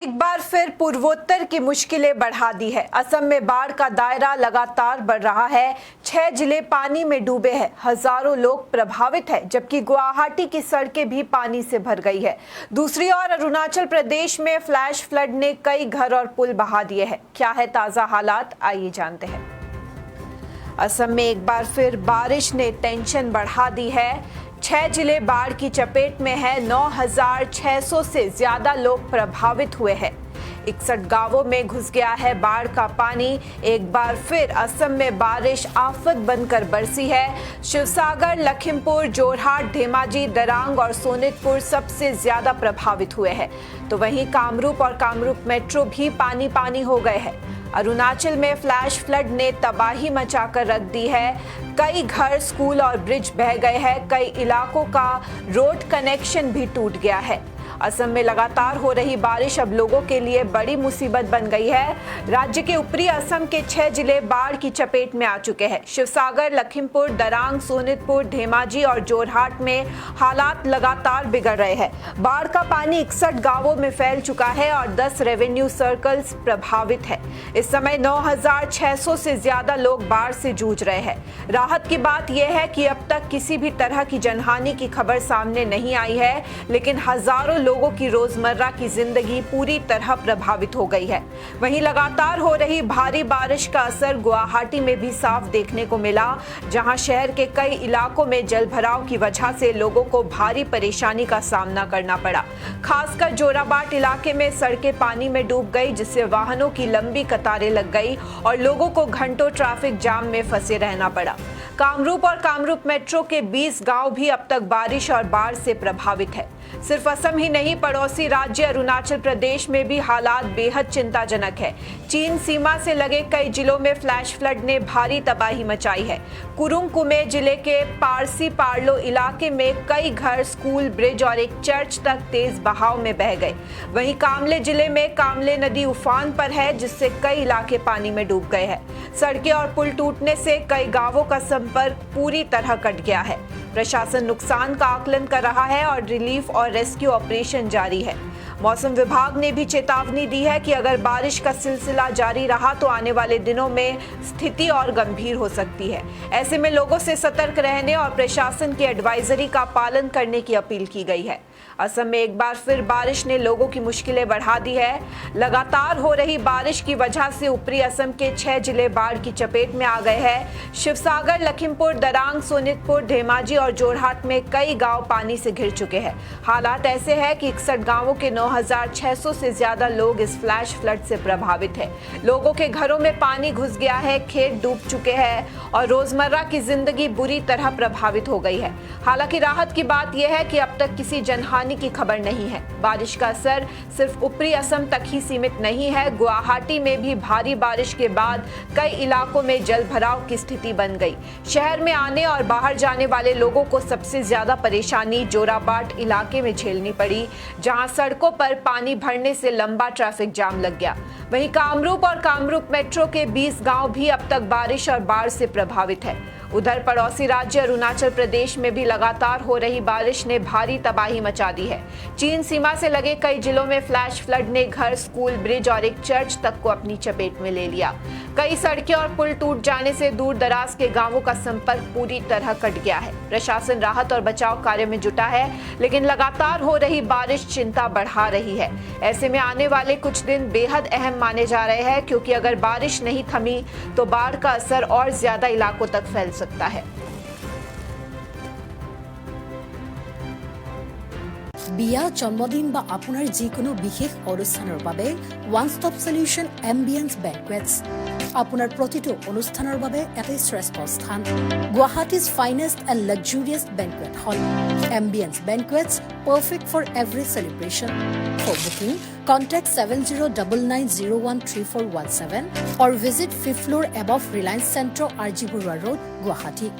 एक बार फिर पूर्वोत्तर की मुश्किलें बढ़ा दी है। असम में बाढ़ का दायरा लगातार बढ़ रहा है। 6 जिले पानी में डूबे हैं, हजारों लोग प्रभावित हैं, जबकि गुवाहाटी की सड़कें भी पानी से भर गई है। दूसरी ओर अरुणाचल प्रदेश में फ्लैश फ्लड ने कई घर और पुल बहा दिए हैं। क्या है ताजा हालात, आइए जानते हैं। असम में एक बार फिर बारिश ने टेंशन बढ़ा दी है। 6 जिले बाढ़ की चपेट में है। 9,600 से ज्यादा लोग प्रभावित हुए हैं। 61 गांवों में घुस गया है बाढ़ का पानी। एक बार फिर असम में बारिश आफत बनकर बरसी है। शिवसागर, लखीमपुर, जोरहाट, धेमाजी, दरांग और सोनितपुर सबसे ज्यादा प्रभावित हुए हैं। तो वहीं कामरूप और कामरूप मेट्रो भी पानी पानी हो गए हैं। अरुणाचल में फ्लैश फ्लड ने तबाही मचाकर रख दी है। कई घर, स्कूल और ब्रिज बह गए हैं। कई इलाकों का रोड कनेक्शन भी टूट गया है। असम में लगातार हो रही बारिश अब लोगों के लिए बड़ी मुसीबत बन गई है। राज्य के ऊपरी असम के 6 जिले बाढ़ की चपेट में आ चुके हैं। शिवसागर, लखीमपुर, दरांग, सोनितपुर, धेमाजी और जोरहाट में हालात लगातार बिगड़ रहे हैं। बाढ़ का पानी 61 गांवों में फैल चुका है और 10 रेवेन्यू सर्कल्स प्रभावित है। इस समय 9,600 से ज्यादा लोग बाढ़ से जूझ रहे हैं। राहत की बात यह है कि अब तक किसी भी तरह की जनहानि की खबर सामने नहीं आई है, लेकिन हजारों लोगों की रोजमर्रा की जिंदगी पूरी तरह प्रभावित हो गई है। वहीं लगातार हो रही भारी बारिश का असर गुवाहाटी में भी साफ देखने को मिला, जहां शहर के कई इलाकों में जलभराव की वजह से लोगों को भारी परेशानी का सामना करना पड़ा। खासकर जोराबाट इलाके में सड़कें पानी में डूब गई, जिससे वाहनों की लंबी कतारें लग गई और लोगों को घंटों ट्रैफिक जाम में फंसे रहना पड़ा। कामरूप और कामरूप मेट्रो के 20 गांव भी अब तक बारिश और बाढ़ से प्रभावित है। सिर्फ असम ही नहीं, पड़ोसी राज्य अरुणाचल प्रदेश में भी हालात बेहद चिंताजनक है। चीन सीमा से लगे कई जिलों में फ्लैश फ्लड ने भारी तबाही मचाई है। कुरुंग कुमे जिले के पारसी पार्लो इलाके में कई घर, स्कूल, ब्रिज और एक चर्च तक तेज बहाव में बह गए। वहीं कामले जिले में कामले नदी उफान पर है, जिससे कई इलाके पानी में डूब गए हैं। सड़कें और पुल टूटने से कई गांवों का संपर्क पूरी तरह कट गया है। प्रशासन नुकसान का आकलन कर रहा है और रिलीफ और रेस्क्यू ऑपरेशन जारी है। मौसम विभाग ने भी चेतावनी दी है कि अगर बारिश का सिलसिला जारी रहा तो आने वाले दिनों में स्थिति और गंभीर हो सकती है। ऐसे में लोगों से सतर्क रहने और प्रशासन की एडवाइजरी का पालन करने की अपील की गई है। असम में एक बार फिर बारिश ने लोगों की मुश्किलें बढ़ा दी है। लगातार हो रही बारिश की वजह से ऊपरी असम के 6 जिले बाढ़ की चपेट में आ गए हैं। शिवसागर, लखीमपुर, दरांग, सोनितपुर, धेमाजी और जोरहाट में कई गांव पानी से घिर चुके हैं। हालात ऐसे हैं कि 61 गांवों के 9,600 से ज्यादा लोग इस फ्लैश फ्लड से प्रभावित हैं। लोगों के घरों में पानी घुस गया है, खेत डूब चुके हैं और रोजमर्रा की जिंदगी बुरी तरह प्रभावित हो गई है। हालांकि राहत की बात यह है कि अब तक किसी जनहानि की खबर नहीं है। बारिश का असर सिर्फ ऊपरी असम तक ही सीमित नहीं है। गुवाहाटी में भी भारी बारिश के बाद कई इलाकों में जलभराव की स्थिति बन गई। शहर में आने और बाहर जाने वाले लोगों को सबसे ज्यादा परेशानी जोराबाट इलाके में झेलनी पड़ी, जहां सड़कों पर पानी भरने से लंबा ट्रैफिक जाम लग गया। वहीं कामरूप और कामरूप मेट्रो के 20 गांव भी अब तक बारिश और बाढ़ से प्रभावित है। उधर पड़ोसी राज्य अरुणाचल प्रदेश में भी लगातार हो रही बारिश ने भारी तबाही मचा दी है। चीन सीमा से लगे कई जिलों में फ्लैश फ्लड ने घर, स्कूल, ब्रिज और एक चर्च तक को अपनी चपेट में ले लिया। कई सड़कें और पुल टूट जाने से दूर दराज के गांवों का संपर्क पूरी तरह कट गया है। प्रशासन राहत और बचाव कार्य में जुटा है, लेकिन लगातार हो रही बारिश चिंता बढ़ा रही है। ऐसे में आने वाले कुछ दिन बेहद अहम माने जा रहे हैं, क्योंकि अगर बारिश नहीं थमी तो बाढ़ का असर और ज्यादा इलाकों तक फैल सकता है। বিয়া, জন্মদিন বা আপোনাৰ যিকোনো বিশেষ অনুষ্ঠানৰ বাবে one stop solution ambience banquets আপোনাৰ প্ৰতিটো অনুষ্ঠানৰ বাবে এটাই শ্ৰেষ্ঠ স্থান। Guwahati's finest and luxurious banquet hall. Ambience banquets, perfect for every celebration. For booking, contact 7099013417 or visit 5th floor above Reliance Centro, RG Burwa Road, Guwahati.